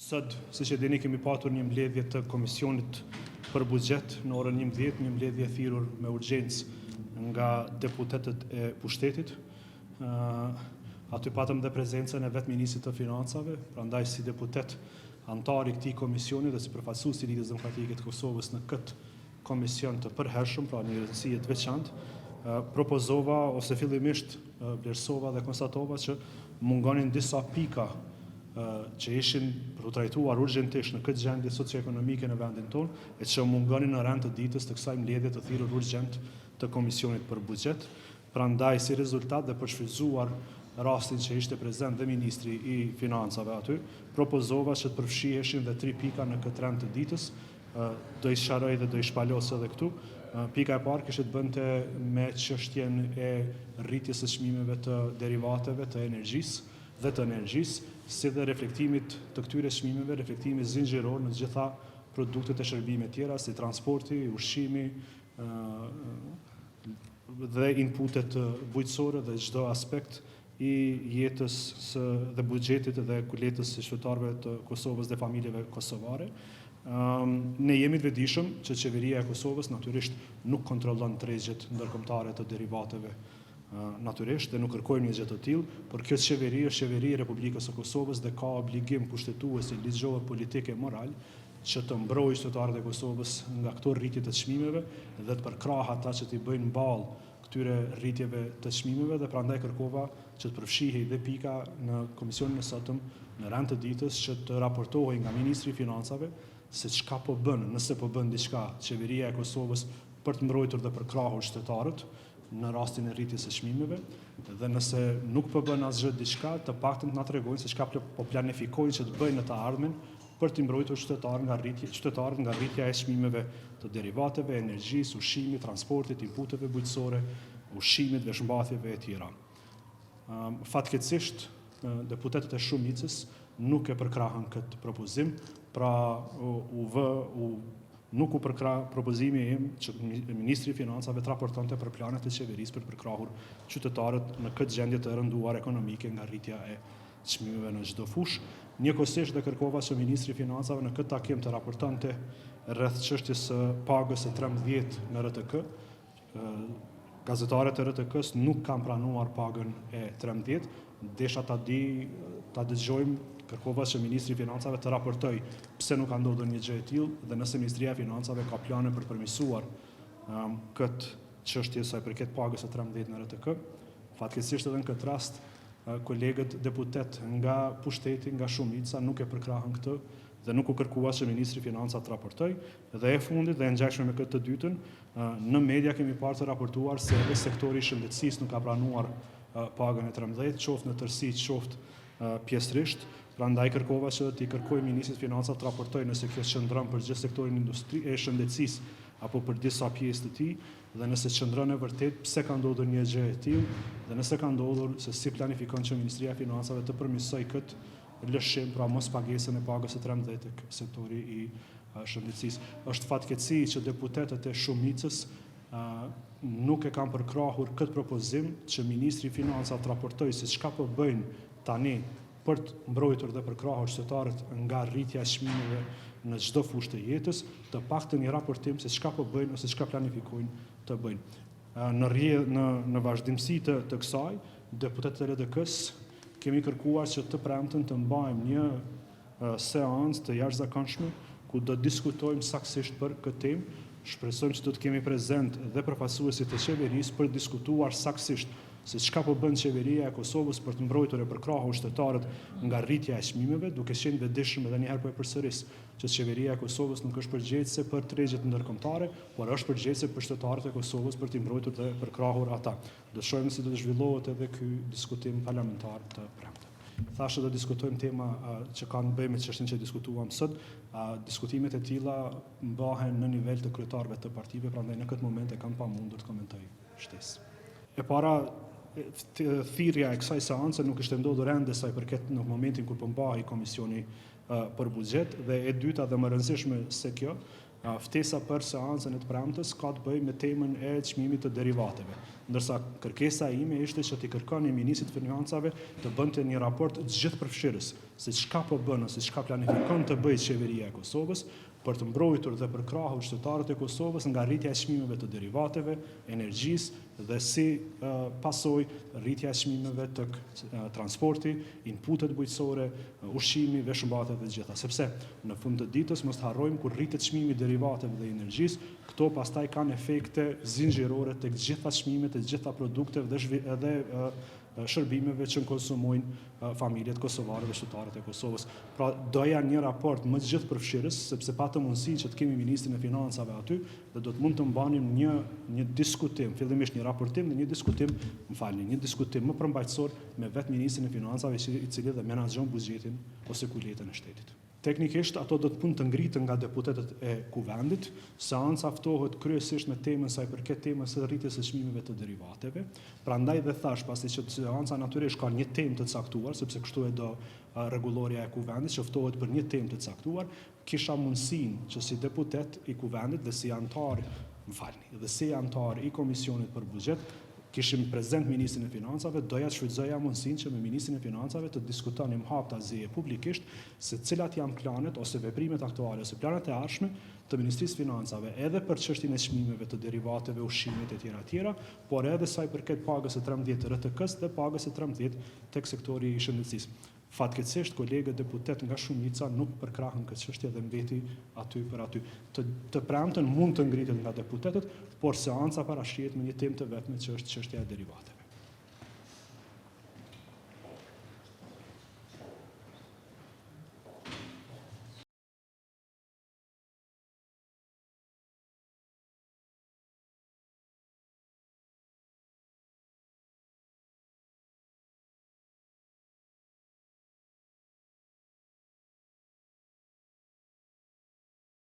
Sot, siç e dini, kemi patur një mbledhje të Komisionit për Buxhet në orën 11, një mbledhje thirrur me urgjencë nga deputetët e pushtetit. Aty patëm dhe prezencën e vetë Ministrit të Financave, prandaj si deputet antar i këtij komisioni dhe si përfaqësues i Lidhjes Demokratike të Kosovës në këtë komision të përhershëm, pra një rëndësie të veçantë, propozova ose fillimisht vlerësova dhe konstatova që mungonin disa pika që ishin për u trajtuar urgjentisht në këtë gjendje socioekonomike në vendin tonë e që mungonin në rand të ditës të kësaj mbledhje të thirrur urgjent të Komisionit për Buxhet. Prandaj, si rezultat dhe për shfrytzuar rastin që ishte prezent dhe Ministri i Financave aty, propozova që të përfshiheshin dhe 3 pika në këtë rand të ditës. Do i sqaroj dhe do i shpalos edhe këtu. Pika e parë kishte të bënte me çështjen e rritjes së çmimeve të derivateve të energjisë, si dhe reflektimit të këtyre çmimeve, reflektimi zinxhiror në të gjitha produktet e shërbime tjera, si transporti, ushqimi dhe inputet bujqësore dhe çdo aspekt i jetës dhe buxhetit dhe kuletës së qytetarëve të Kosovës dhe familjeve kosovare. Ne jemi të vetëdijshëm që qeveria e Kosovës natyrisht nuk kontrollon tregjet ndërkombëtare të derivateve natyrisht dhe nuk kërkojmë një gjë të tillë, por kjo qeveri është qeveri e Republikës së Kosovës dhe ka obligim kushtetues i ligjor, politik e moral që të mbrojë qytetarët e Kosovës nga këto rritje të çmimeve dhe të përkrahë ata që t'i bëjnë ballë këtyre rritjeve të çmimeve dhe prandaj kërkova që të përfshihej dhe pika në komisionin e sotëm në rand të ditës që të raportohej nga Ministri i Financave se çka po bën, nëse po bën diçka qeveria e Kosovës për të mbrojtur dhe përkrahur qytetarët në rastin e rritjes së çmimeve dhe nëse nuk po bën asgjë diçka, të paktën të na tregojnë se çka po planifikojnë që të bëjnë në të ardhmen për të mbrojtur qytetarët nga rritja e çmimeve të derivateve, energjisë, ushqimit, transportit, inputeve bujqësore, ushqimit, veshmbathjeve e tjera. Fatkeqësisht, deputetët e shumicës nuk e përkrahën këtë propozim, pra nuk u përkrah propozimi im që Ministri i Financave të raportonte për planet e qeverisë për përkrahur qytetarët në këtë gjendje të rënduar ekonomike nga rritja e çmimeve në çdo fushë. Njëkohësisht dhe kërkova që Ministri i Financave në këtë takim të raportonte rreth çështjes së pagës së 13 në RTK. Gazetarët e RTK-s nuk kanë pranuar pagën e 13, desha ta dëgjojmë. Kërkova që Ministri i Financave të raportoj pse nuk ka ndodhur një gjë e tillë dhe nëse Ministria e Financave ka plane për përmirësuar këtë çështje sa i përket pagës së 13 në RTK. Fatkeqësisht edhe në këtë rast kolegët deputet nga pushteti, nga shumica nuk e përkrahën këtë dhe nuk u kërkua që Ministri i Financave të raportoj. Dhe e fundit dhe e ngjashme me këtë të dytën, në media kemi parë të raportuar se edhe sektori i shëndetësisë nuk ka pranuar pagën e 13, qoftë në tërësi, qoftë pjesërisht. Prandaj kërkova që t'i kërkoj Ministrit të Financave të raportoj nëse kjo qëndron për gjithë sektorin e shëndetësisë apo për disa pjesë të tij dhe nëse qëndron e vërtet pse ka ndodhur një gjë e tillë dhe nëse ka ndodhur se si planifikon që Ministria e Financave të përmirësoj këtë lëshim, pra mos pagesën e pagës së 13 tek sektori i shëndetësisë. Është fatkeqësi që deputetët e shumicës nuk e kanë përkrahur këtë propozim që Ministri i Financave të raportojë se çka po bëjnë tani për të mbrojtur dhe përkrahur qytetarët nga rritja e çmimeve në çdo fushë të jetës, të paktën një raportim se çka po bëjnë ose çka planifikojnë të bëjnë. Në vazhdimsi të kësaj, deputetët e RDK-s kemi kërkuar që të premten të mbajmë një seancë të jashtëzakonshme ku do diskutojmë saktësisht për këtë temë. Shpresojmë që do të kemi prezent dhe përfaqësuesit të qeverisë për diskutuar saktësisht se çka po bën qeveria e Kosovës për të mbrojtur e përkrahur qytetarët nga rritja e çmimeve, duke qenë vetëdijshëm edhe një herë po e përsëris që qeveria e Kosovës nuk është përgjegjëse për tregjet ndërkombëtare, por është përgjegjëse për qytetarët e Kosovës për të mbrojtur dhe përkrahur ata. Do shohim se do të zhvillohet edhe ky diskutim parlamentar të premte. Thashë do diskutojmë tema që kanë bëjë me çështjen që diskutuam sot. Diskutimet e tilla mbahen në nivel të kryetarëve të partive, prandaj në këtë moment e kam pamundur të komentoj shtesë. E para, thirrja e kësaj seance nuk ishte ndodhur ende sa i përket në momentin kur po mbahej Komisioni për Buxhet dhe e dyta dhe më rëndësishme se kjo, ftesa për seancën e të premtes ka të bëjë me temën e çmimit të derivateve. Ndërsa kërkesa ime ishte që t'i kërkoni ministrit të financave të bënte një raport gjithëpërfshirës se çka po bën ose çka planifikon të bëjë qeveria e Kosovës për të mbrojtur dhe përkrahur qytetarët e Kosovës nga rritja e çmimeve të derivateve, energjisë dhe si pasojë rritja e çmimeve të transporti, inputet bujqësore, ushqimi, veshëmbatjet dhe të gjitha. Sepse në fund të ditës mos harrojmë kur rritet çmimi i derivateve dhe energjisë, këto pastaj kanë efekte zinxhirore tek të gjitha çmimet, të gjitha produkteve dhe shërbimeve që konsumojnë familjet kosovare dhe qytetarët e Kosovës. Pra doja një raport më gjithëpërfshirës, sepse patë mundësi që të kemi ministrin e financave aty dhe do të mund të mbanim një diskutim, fillimisht një raportim dhe një diskutim më përmbajtësor me vetë ministrin e financave i cili dhe menaxhon buxhetin ose kuletën e shtetit. Teknikisht ato do të mund të ngritën nga deputetët e kuvendit, seanca ftohet kryesisht me temën sa i përket temës së rritjes së çmimeve të derivateve. Prandaj dhe thash, pasi që seanca natyrisht ka një temë të caktuar, sepse kështu e do rregulloria e kuvendit, që ftohet për një temë të caktuar, kisha mundësinë që si deputet i kuvendit dhe si antar i komisionit për buxhet kishim prezent ministrin e financave, doja të shfrytëzoja mundësinë që me ministrin e financave të diskutonim haptazie publikisht se cilat janë planet ose veprimet aktuale ose planet e ardhshme të Ministrisë Financave edhe për çështjen e çmimeve të derivateve, ushqimit e tjera, por edhe sa i përket pagës së 13 RTK-s dhe pagës së 13 tek sektori i shëndetësisë. Fatkeqësisht kolegët deputet nga shumica nuk përkrahën këtë çështje dhe mbeti aty për aty. Të premten mund të ngritet nga deputetët, por seanca parashqihet me një temë të vetme që është çështja e derivateve.